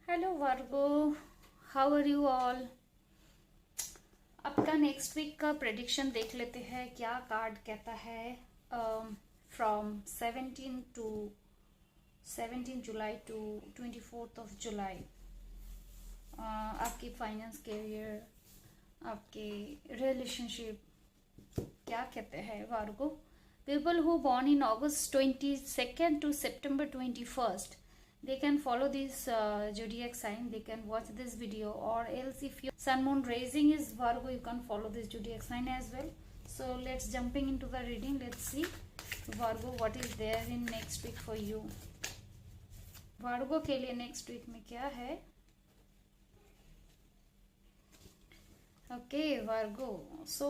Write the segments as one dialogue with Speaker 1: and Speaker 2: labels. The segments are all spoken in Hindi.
Speaker 1: Hello Virgo, how are you all. आपका नेक्स्ट वीक का प्रेडिक्शन देख लेते हैं क्या कार्ड कहता है। फ्रॉम 17 जुलाई टू 24 जुलाई, आपकी फाइनेंस, कैरियर, आपके रिलेशनशिप क्या कहते हैं Virgo. People who born in August 22nd to September 21st, they can follow this zodiac sign, they can watch this video, or else if your sun moon rising is Virgo, you can follow this zodiac sign as well. So let's jumping into the reading. Let's see Virgo what is there in next week for you. Virgo के लिए नेक्स्ट वीक में क्या है। Okay Virgo, so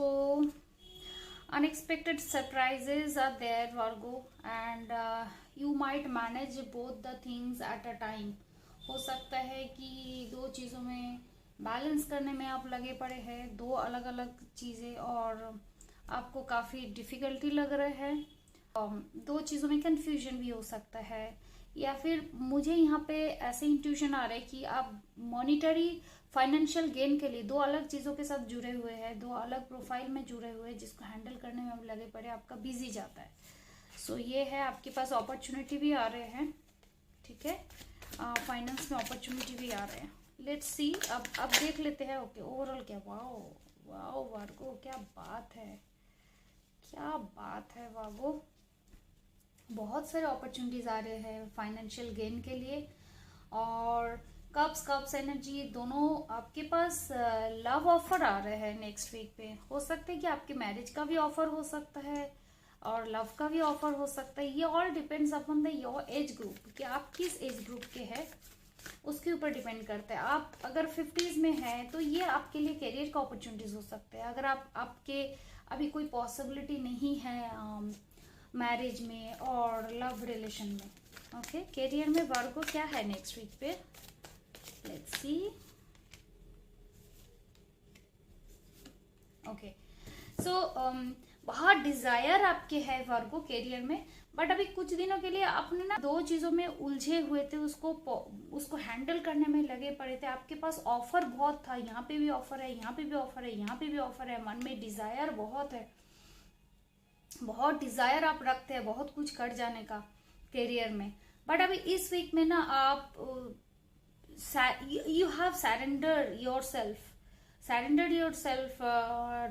Speaker 1: unexpected surprises are there Virgo, and you might manage both the things at a time. हो सकता है कि दो चीज़ों में बैलेंस करने में आप लगे पड़े हैं, दो अलग अलग चीज़ें, और आपको काफ़ी डिफ़िकल्टी लग रहा है। दो चीज़ों में कंफ्यूजन भी हो सकता है, या फिर मुझे यहाँ पे ऐसे इंट्यूशन आ रहा है कि आप मॉनिटरी फाइनेंशियल गेन के लिए दो अलग चीज़ों के साथ जुड़े हुए हैं, दो अलग प्रोफाइल में जुड़े हुए हैं, जिसको हैंडल करने में आप लगे पड़े, आपका बिजी जाता है। सो ये है, आपके पास अपॉर्चुनिटी भी आ रहे हैं, ठीक है, फाइनेंस में अपॉर्चुनिटी भी आ रहे हैं। लेट्स सी, अब देख लेते हैं। ओके, ओवरऑल क्या, वाओ वाओ वार्गो, क्या बात है, क्या बात है वार्गो। बहुत सारे अपॉर्चुनिटीज आ रहे हैं फाइनेंशियल गेन के लिए, और कप्स एनर्जी दोनों आपके पास। लव ऑफर आ रहे हैं नेक्स्ट वीक पे। हो सकता है कि आपके मैरिज का भी ऑफर हो सकता है और लव का भी ऑफर हो सकता है। ये all depends upon the your age group, कि आप किस एज ग्रुप के हैं उसके ऊपर डिपेंड करता है। आप अगर 50s में हैं तो ये आपके लिए करियर का अपॉर्चुनिटीज हो सकते हैं। अगर आपके अभी कोई पॉसिबिलिटी नहीं है मैरिज में और लव रिलेशन में। ओके, करियर में वर्गो क्या है नेक्स्ट वीक पे, लेट्स सी। ओके, सो बहुत डिजायर आपके है वर्गो करियर में, बट अभी कुछ दिनों के लिए आपने ना दो चीजों में उलझे हुए थे, उसको हैंडल करने में लगे पड़े थे। आपके पास ऑफर बहुत था, यहाँ पे भी ऑफर है, यहाँ पे भी ऑफर है, यहाँ पे भी ऑफर है, मन में डिजायर बहुत है, बहुत डिजायर आप रखते हैं बहुत कुछ कर जाने का करियर में। बट अभी इस वीक में ना आप you have surrendered yourself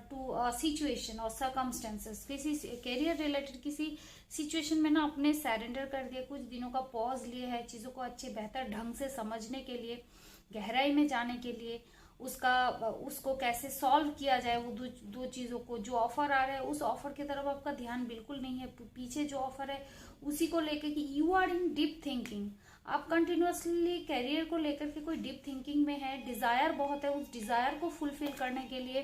Speaker 1: to a situation or circumstances। किसी करियर रिलेटेड किसी सिचुएशन में ना आपने सरेंडर कर दिया, कुछ दिनों का पॉज लिए है, चीज़ों को अच्छे बेहतर ढंग से समझने के लिए, गहराई में जाने के लिए, उसको कैसे सॉल्व किया जाए, वो दो चीज़ों को। जो ऑफर आ रहा है उस ऑफर की तरफ आपका ध्यान बिल्कुल नहीं है, पीछे जो ऑफर है उसी को लेकर कि you are in deep thinking. आप कंटिन्यूअसली कैरियर को लेकर के कोई डीप थिंकिंग में है, डिजायर बहुत है, उस डिजायर को फुलफिल करने के लिए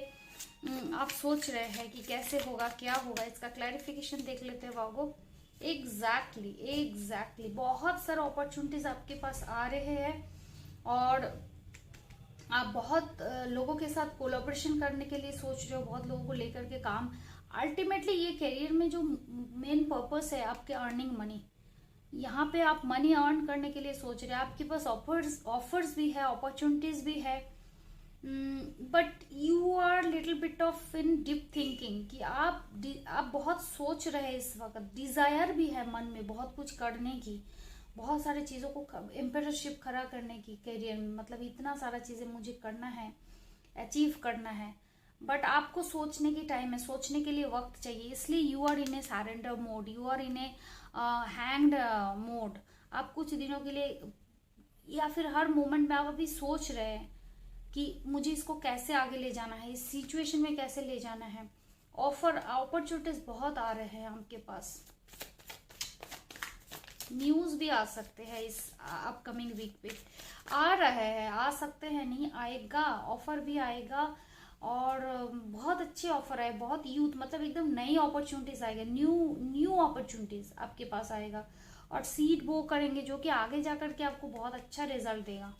Speaker 1: आप सोच रहे हैं कि कैसे होगा, क्या होगा। इसका क्लैरिफिकेशन देख लेते हैं वागो। एग्जैक्टली बहुत सारे अपॉर्चुनिटीज आपके पास आ रहे हैं, और आप बहुत लोगों के साथ कोलैबोरेशन करने के लिए सोच रहे हो, बहुत लोगों को लेकर के काम। अल्टीमेटली ये करियर में जो मेन पर्पस है आपके अर्निंग मनी, यहाँ पे आप मनी अर्न करने के लिए सोच रहे हैं। आपके पास ऑफर्स भी है, अपॉर्चुनिटीज भी है, but you are little bit of in deep thinking, कि आप बहुत सोच रहे हैं इस वक्त। डिजायर भी है मन में बहुत कुछ करने की, बहुत सारी चीज़ों को एम्पायरशिप खड़ा करने की करियर में, मतलब इतना सारा चीज़ें मुझे करना है, अचीव करना है, बट आपको सोचने की टाइम है, सोचने के लिए वक्त चाहिए। इसलिए you are in a surrender mode, you are in a hanged mode. आप कुछ दिनों के लिए या फिर हर मोमेंट में आप अभी सोच रहे हैं कि मुझे इसको कैसे आगे ले जाना है, इस सिचुएशन में कैसे ले जाना है। अपॉर्चुनिटीज बहुत आ रहे हैं आपके पास। न्यूज भी आ सकते हैं इस अपकमिंग वीक पे, आ रहे हैं, आ सकते हैं, नहीं आएगा, ऑफर भी आएगा, और बहुत अच्छे ऑफर आए, बहुत यूथ, मतलब एकदम नई अपॉर्चुनिटीज आएगा, न्यू अपॉर्चुनिटीज आपके पास आएगा, और सीड बो करेंगे जो कि आगे जाकर के आपको बहुत अच्छा रिजल्ट देगा।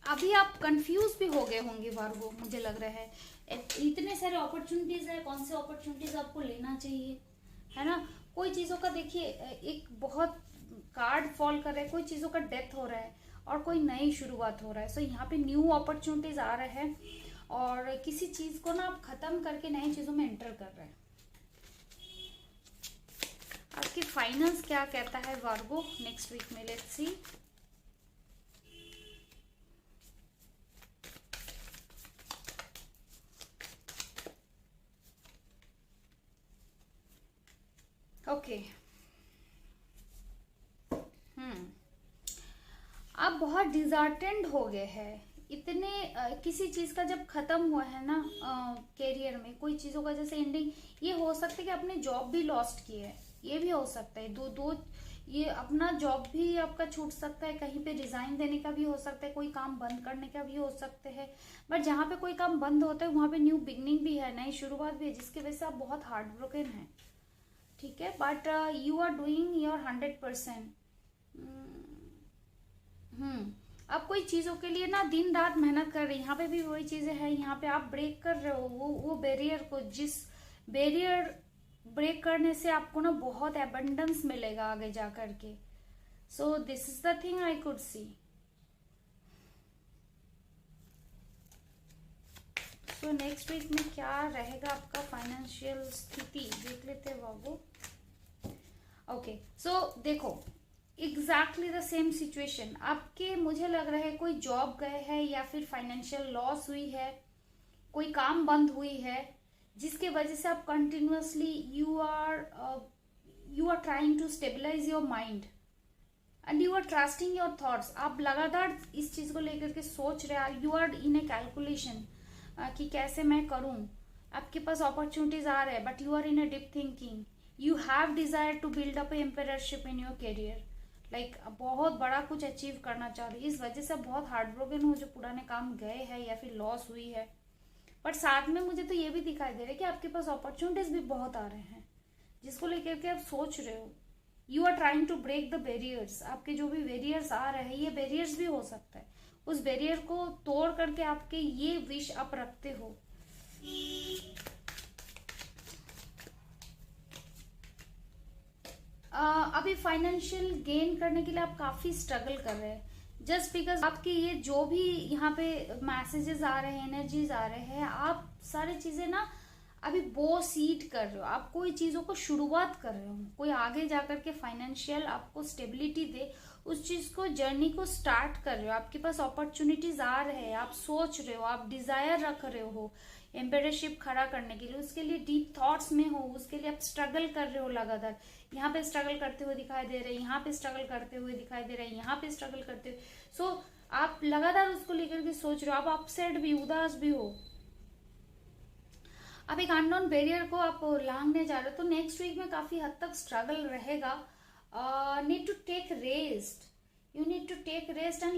Speaker 1: अभी आप कंफ्यूज भी हो गए होंगे वार्गो, मुझे लग रहा है इतने सारे अपॉर्चुनिटीज है, कौन से अपॉर्चुनिटीज आपको लेना चाहिए, है ना। कोई चीजों का देखिए, एक बहुत कार्ड फॉल कर रहे हैं, कोई चीजों का डेथ हो रहा है और कोई नई शुरुआत हो रहा है। सो यहाँ पे न्यू अपॉर्चुनिटीज आ रहे हैं और किसी चीज को ना आप खत्म करके नई चीजों में एंटर कर रहे हैं। आपकी फाइनेंस क्या कहता है वार्गो नेक्स्ट वीक में, लेट्स सी। ओके, आप बहुत डिजार्टेंड हो गए हैं इतने किसी चीज का जब खत्म हुआ है ना कैरियर में, कोई चीजों का जैसे एंडिंग, ये हो सकता है कि आपने जॉब भी लॉस्ट की है, ये भी हो सकता है। दो ये अपना जॉब भी आपका छूट सकता है, कहीं पे रिजाइन देने का भी हो सकता है, कोई काम बंद करने का भी हो सकते हैं। बट जहाँ पे कोई काम बंद होता है वहां पे न्यू बिगनिंग भी है, नई शुरुआत भी है, जिसकी वजह से आप बहुत हार्ट ब्रोकन है। ठीक है, but you are doing your 100%। आप कोई चीजों के लिए ना दिन रात मेहनत कर रहे हैं, यहाँ पे भी वही चीजें हैं, यहाँ पे आप ब्रेक कर रहे हो वो बैरियर को, जिस बैरियर ब्रेक करने से आपको ना बहुत एबंडेंस मिलेगा आगे जा करके। So this is the thing I could see. So next week में क्या रहेगा आपका फाइनेंशियल स्थिति, देख लेते हैं बाबू। ओके, सो देखो एग्जैक्टली द सेम सिचुएशन आपके, मुझे लग रहा है कोई जॉब गए हैं या फिर फाइनेंशियल लॉस हुई है, कोई काम बंद हुई है, जिसके वजह से आप continuously you are trying to stabilise your mind and you are trusting your thoughts. आप लगातार इस चीज को लेकर के सोच रहे हैं, you are in a calculation कि कैसे मैं करूं। आपके पास अपॉर्चुनिटीज आ रहे हैं but you are in a deep thinking. You have desire to build up empireship in your career, like बहुत बड़ा कुछ अचीव करना चाह रही है। इस वजह से बहुत हार्ट ब्रोकन हो, जो पुराने काम गए हैं या फिर लॉस हुई है। बट साथ में मुझे तो ये भी दिखाई दे रहा है कि आपके पास अपॉर्चुनिटीज भी बहुत आ रहे हैं, जिसको लेकर के आप सोच रहे हो। You are trying to break the barriers. आपके जो भी बैरियर्स आ रहे हैं, ये बैरियर्स भी हो सकता है, उस बैरियर को तोड़ करके आपके ये विश आप रखते हो। अभी फाइनेंशियल गेन करने के लिए आप काफी स्ट्रगल कर रहे हैं, जस्ट बिकॉज आपके ये जो भी यहाँ पे मैसेजेस आ रहे हैं, एनर्जीज आ रहे हैं, आप सारी चीजें ना अभी बो सीड कर रहे हो। आप कोई चीजों को शुरुआत कर रहे हो, कोई आगे जाकर के फाइनेंशियल आपको स्टेबिलिटी दे, उस चीज को, जर्नी को स्टार्ट कर रहे हो। आपके पास अपॉर्चुनिटीज आ रहे हैं, आप सोच रहे हो, आप डिजायर रख रहे हो एम्पायरशिप खड़ा करने के लिए, उसके लिए डीप थॉट्स में हो, उसके लिए आप स्ट्रगल कर रहे हो लगातार। यहाँ पे स्ट्रगल करते हुए दिखाई दे रहे हैं, यहाँ पे स्ट्रगल करते हुए दिखाई दे रहे हैं, यहाँ पे स्ट्रगल करते हुए। सो आप लगातार उसको लेकर के सोच रहे हो, आप अपसेट भी, उदास भी हो, आप एक अननोन बैरियर को आप लांघने जा रहे हो। तो नेक्स्ट वीक में काफी हद तक स्ट्रगल रहेगा। Need to take rest, you need to take rest and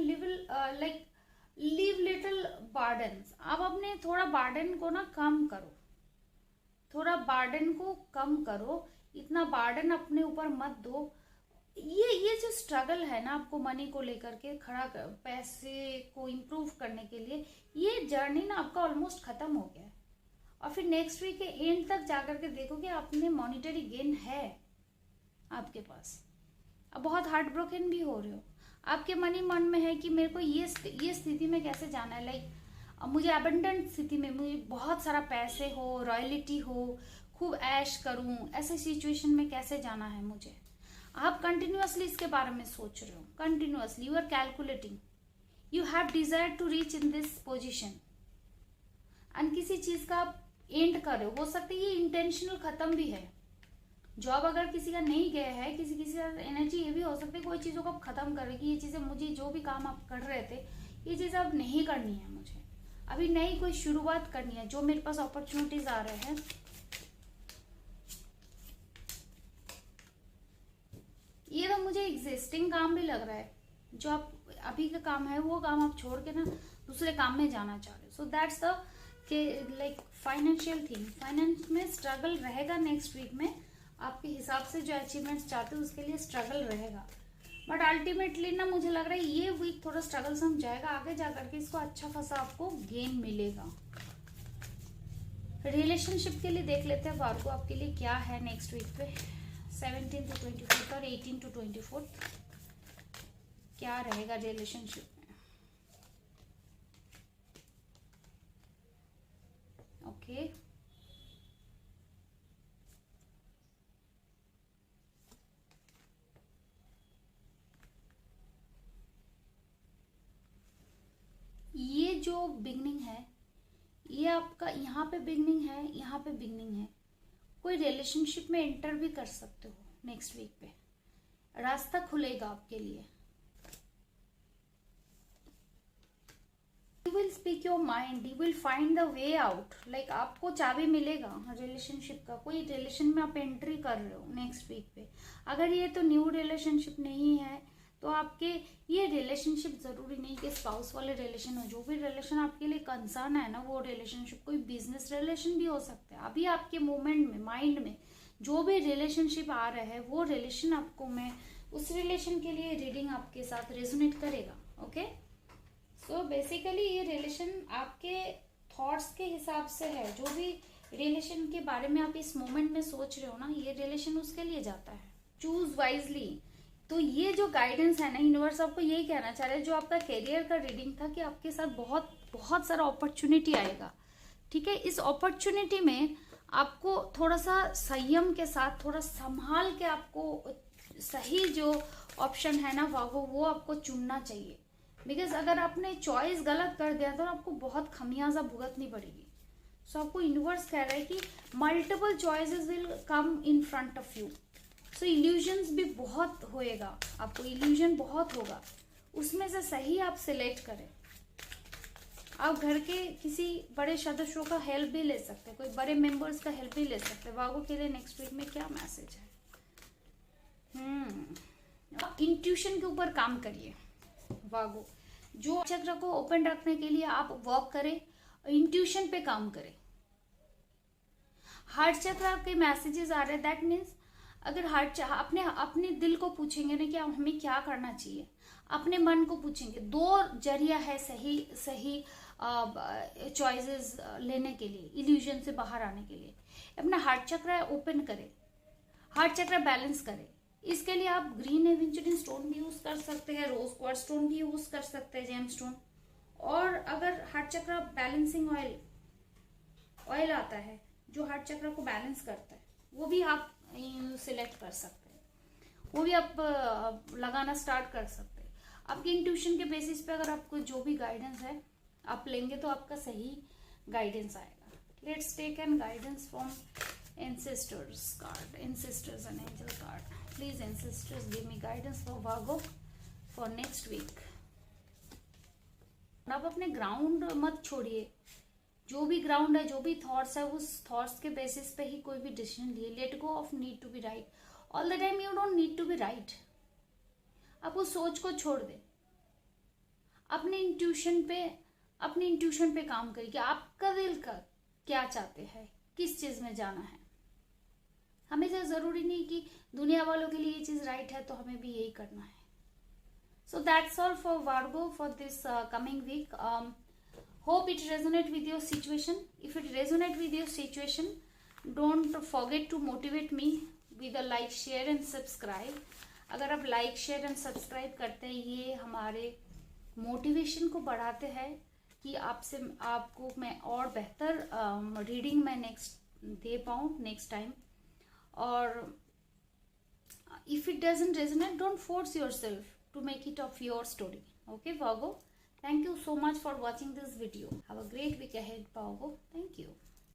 Speaker 1: leave little burdens. आप अपने थोड़ा बार्डन को ना कम करो, थोड़ा बार्डन को कम करो, इतना बार्डन अपने ऊपर मत दो। ये जो स्ट्रगल है ना आपको मनी को लेकर के खड़ा पैसे को इम्प्रूव करने के लिए, ये जर्नी ना आपका ऑलमोस्ट खत्म हो गया है। और फिर नेक्स्ट वीक के एंड तक जाकर के देखोगे आपने मॉनिटरी गेन है आपके पास। अब बहुत हार्ट ब्रोकन भी हो रहे हो, आपके मन में है कि मेरे को ये स्थिति में कैसे जाना है, लाइक मुझे अबंडेंट स्थिति में, मुझे बहुत सारा पैसे हो, रॉयलिटी हो, खूब ऐश करूं, ऐसे सिचुएशन में कैसे जाना है मुझे। आप कंटिन्यूअसली इसके बारे में सोच रहे हो, continuously you are calculating, you have desire to reach in this position and किसी चीज का आप एंड कर रहे हो। सकता है ये इंटेंशनल खत्म भी है। जॉब अगर किसी का नहीं गया है, किसी का एनर्जी ये भी हो सकती है कोई चीजों को आप खत्म कर रहे कि ये चीजें, मुझे जो भी काम आप कर रहे थे, ये चीजें अब नहीं करनी है, मुझे अभी नई कोई शुरुआत करनी है। जो मेरे पास अपॉर्चुनिटीज आ रहे हैं, ये तो मुझे एग्जिस्टिंग काम भी लग रहा है। जो आप अभी का काम है वो काम आप छोड़ के ना दूसरे काम में जाना चाह रहे हो। So that's the like financial thing. Finance में स्ट्रगल रहेगा नेक्स्ट वीक में, आपके हिसाब से जो अचीवमेंट्स चाहते हो उसके लिए स्ट्रगल रहेगा। बट अल्टीमेटली ना मुझे लग रहा है ये वीक थोड़ा स्ट्रगल सम जाएगा, आगे जाकर के इसको अच्छा खासा आपको गेन मिलेगा। रिलेशनशिप के लिए देख लेते हैं वार्गो आपके लिए क्या है नेक्स्ट वीक पे। 17 to 24 और 18 to 24 क्या रहेगा रिलेशनशिप में। ओके ये जो बिगनिंग है, ये आपका यहाँ पे बिगनिंग है, यहाँ पे बिगनिंग है। कोई रिलेशनशिप में एंटर भी कर सकते हो नेक्स्ट वीक पे, रास्ता खुलेगा आपके लिए। You will speak your mind, you will find the way out. Like आपको चाबी मिलेगा रिलेशनशिप का। कोई रिलेशन में आप एंट्री कर रहे हो नेक्स्ट वीक पे। अगर ये तो न्यू रिलेशनशिप नहीं है तो आपके ये रिलेशनशिप जरूरी नहीं कि स्पाउस वाले रिलेशन हो। जो भी रिलेशन आपके लिए कंसर्न है ना, वो रिलेशनशिप कोई बिजनेस रिलेशन भी हो सकता है। अभी आपके मोमेंट में, माइंड में जो भी रिलेशनशिप आ रहा है, वो रिलेशन आपको, मैं उस रिलेशन के लिए रीडिंग आपके साथ रेजोनेट करेगा। ओके, सो बेसिकली ये रिलेशन आपके थॉट्स के हिसाब से है। जो भी रिलेशन के बारे में आप इस मोमेंट में सोच रहे हो ना, ये रिलेशन उसके लिए जाता है। Choose wisely. तो ये जो गाइडेंस है ना, यूनिवर्स आपको यही कहना चाह रहा है। जो आपका करियर का रीडिंग था कि आपके साथ बहुत बहुत सारा अपॉर्चुनिटी आएगा, ठीक है। इस अपॉर्चुनिटी में आपको थोड़ा सा संयम के साथ, थोड़ा संभाल के आपको सही जो ऑप्शन है ना वो आपको चुनना चाहिए। बिकॉज अगर आपने चॉइस गलत कर दिया तो आपको बहुत खमियाजा भुगतनी पड़ेगी। सो आपको यूनिवर्स कह रहा है कि multiple choices will come in front of you. So illusions भी बहुत होएगा, आपको इल्यूजन बहुत होगा, उसमें से सही आप सिलेक्ट करें। आप घर के किसी बड़े सदस्यों का हेल्प भी ले सकते हैं, कोई बड़े मेंबर्स का हेल्प भी ले सकते हैं। वागो के लिए नेक्स्ट वीक में क्या मैसेज है? आप इंट्यूशन के ऊपर काम करिए वागो। जो चक्र को ओपन रखने के लिए आप वर्क करें, इंट्यूशन पे काम करें। हार्ट चक्र के मैसेजेस आ रहे हैं, दैट मीन्स अगर अपने दिल को पूछेंगे ना कि हमें क्या करना चाहिए, अपने मन को पूछेंगे। दो जरिया है सही चॉइसेस लेने के लिए, इल्यूजन से बाहर आने के लिए। अपना हार्ट चक्र ओपन करें, हार्ट चक्र बैलेंस करें। इसके लिए आप ग्रीन एवेंचुरिन स्टोन भी यूज कर सकते हैं, रोज क्वार्ट्ज स्टोन भी यूज कर सकते हैं, जेम स्टोन। और अगर हार्ट चक्र बैलेंसिंग ऑयल आता है जो हार्ट चक्र को बैलेंस करता है, वो भी आप सिलेक्ट कर सकते हैं, वो भी आप लगाना स्टार्ट कर सकते हैं। आपकी इंट्यूशन के बेसिस पे अगर आपको जो भी गाइडेंस है आप लेंगे तो आपका सही गाइडेंस आएगा। Let's take an guidance from ancestors card, ancestors and angel card. Please ancestors give me guidance for Virgo for next week. आप अपने ग्राउंड मत छोड़िए। जो भी ग्राउंड है, जो भी थॉट्स है, उस थॉट्स के बेसिस पे ही कोई भी डिसीजन लिए। Let go of need to be right. All the time you don't need to be right. आप उस सोच को छोड़ दे, अपने इंट्यूशन पे काम करिए कि आपका दिल का क्या चाहते हैं, किस चीज में जाना है। हमेशा जरूरी नहीं कि दुनिया वालों के लिए ये चीज राइट है तो हमें भी यही करना है। So that's all for Virgo for this coming week. Hope it resonate with your situation. If it resonate with your situation, don't forget to motivate me with a like, share and subscribe. अगर आप लाइक, शेयर एंड सब्सक्राइब करते हैं, ये हमारे मोटिवेशन को बढ़ाते हैं कि आपको मैं और बेहतर रीडिंग में नेक्स्ट दे पाऊँ नेक्स्ट टाइम। और if it doesn't resonate, don't force yourself to make it of your story. Okay, Virgo? Thank you so much for watching this video. Have a great week ahead, Virgo. Thank you.